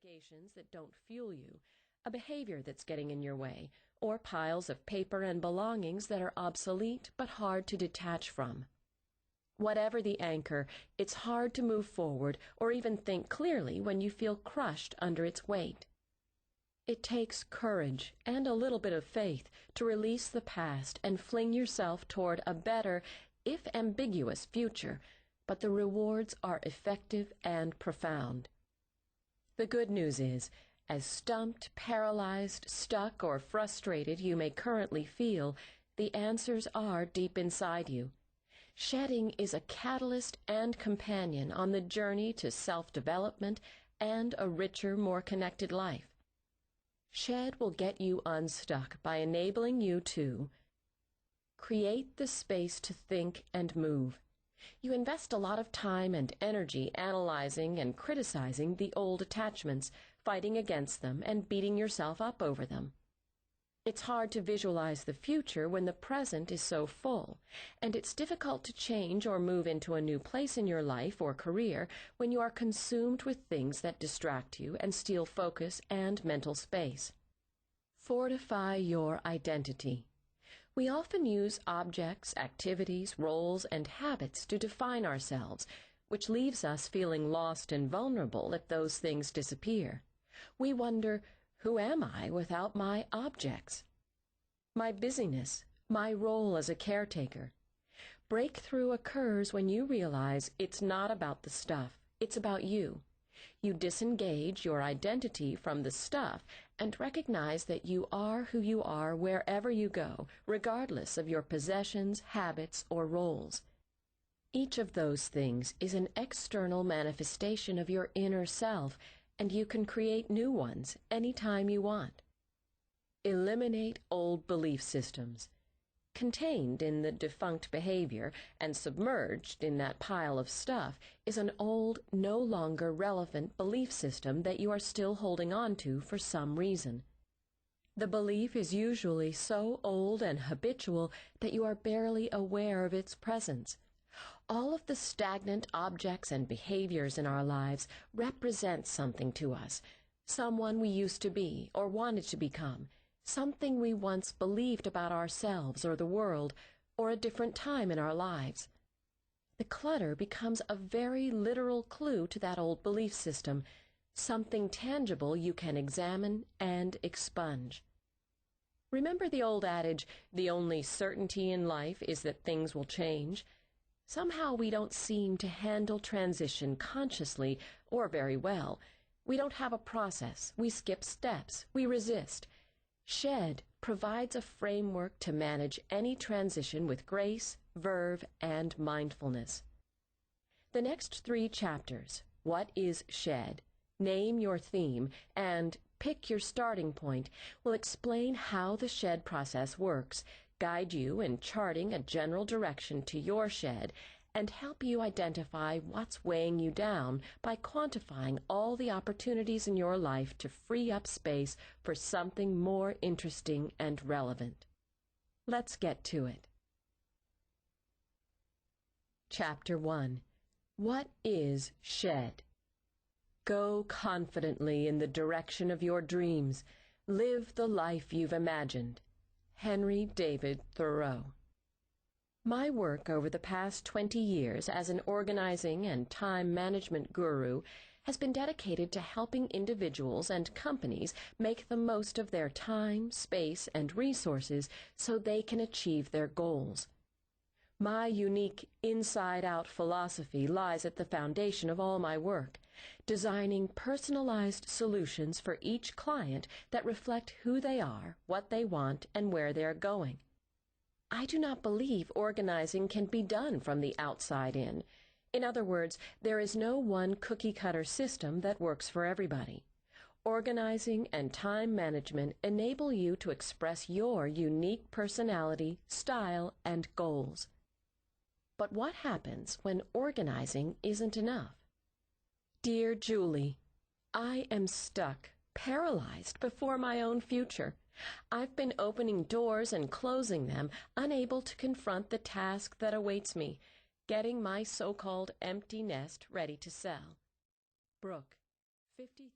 obligations that don't fuel you, a behavior that's getting in your way, or piles of paper and belongings that are obsolete but hard to detach from. Whatever the anchor, it's hard to move forward or even think clearly when you feel crushed under its weight. It takes courage and a little bit of faith to release the past and fling yourself toward a better, if ambiguous, future, but the rewards are effective and profound. The good news is, as stumped, paralyzed, stuck, or frustrated you may currently feel, the answers are deep inside you. Shedding is a catalyst and companion on the journey to self-development and a richer, more connected life. Shed will get you unstuck by enabling you to create the space to think and move. You invest a lot of time and energy analyzing and criticizing the old attachments, fighting against them, and beating yourself up over them. It's hard to visualize the future when the present is so full, and it's difficult to change or move into a new place in your life or career when you are consumed with things that distract you and steal focus and mental space. Fortify your identity. We often use objects, activities, roles, and habits to define ourselves, which leaves us feeling lost and vulnerable if those things disappear. We wonder, who am I without my objects? My busyness, my role as a caretaker. Breakthrough occurs when you realize it's not about the stuff, it's about you. You disengage your identity from the stuff and recognize that you are who you are wherever you go, regardless of your possessions, habits, or roles. Each of those things is an external manifestation of your inner self, and you can create new ones anytime you want. Eliminate old belief systems. Contained in the defunct behavior and submerged in that pile of stuff is an old, no longer relevant belief system that you are still holding on to for some reason. The belief is usually so old and habitual that you are barely aware of its presence. All of the stagnant objects and behaviors in our lives represent something to us, someone we used to be or wanted to become, something we once believed about ourselves or the world, or a different time in our lives. The clutter becomes a very literal clue to that old belief system, something tangible you can examine and expunge. Remember the old adage, the only certainty in life is that things will change? Somehow we don't seem to handle transition consciously or very well. We don't have a process. We skip steps. We resist. Shed provides a framework to manage any transition with grace, verve, and mindfulness. The next 3 chapters, What is Shed?, Name Your Theme, and Pick Your Starting Point, will explain how the shed process works, guide you in charting a general direction to your shed, and help you identify what's weighing you down by quantifying all the opportunities in your life to free up space for something more interesting and relevant. Let's get to it. Chapter 1. What is Shed? Go confidently in the direction of your dreams. Live the life you've imagined. Henry David Thoreau. My work over the past 20 years as an organizing and time management guru has been dedicated to helping individuals and companies make the most of their time, space, and resources so they can achieve their goals. My unique inside-out philosophy lies at the foundation of all my work, designing personalized solutions for each client that reflect who they are, what they want, and where they are going. I do not believe organizing can be done from the outside in. In other words, there is no one cookie-cutter system that works for everybody. Organizing and time management enable you to express your unique personality, style, and goals. But what happens when organizing isn't enough? Dear Julie, I am stuck, paralyzed before my own future. I've been opening doors and closing them, unable to confront the task that awaits me, getting my so-called empty nest ready to sell. Brooke, 53.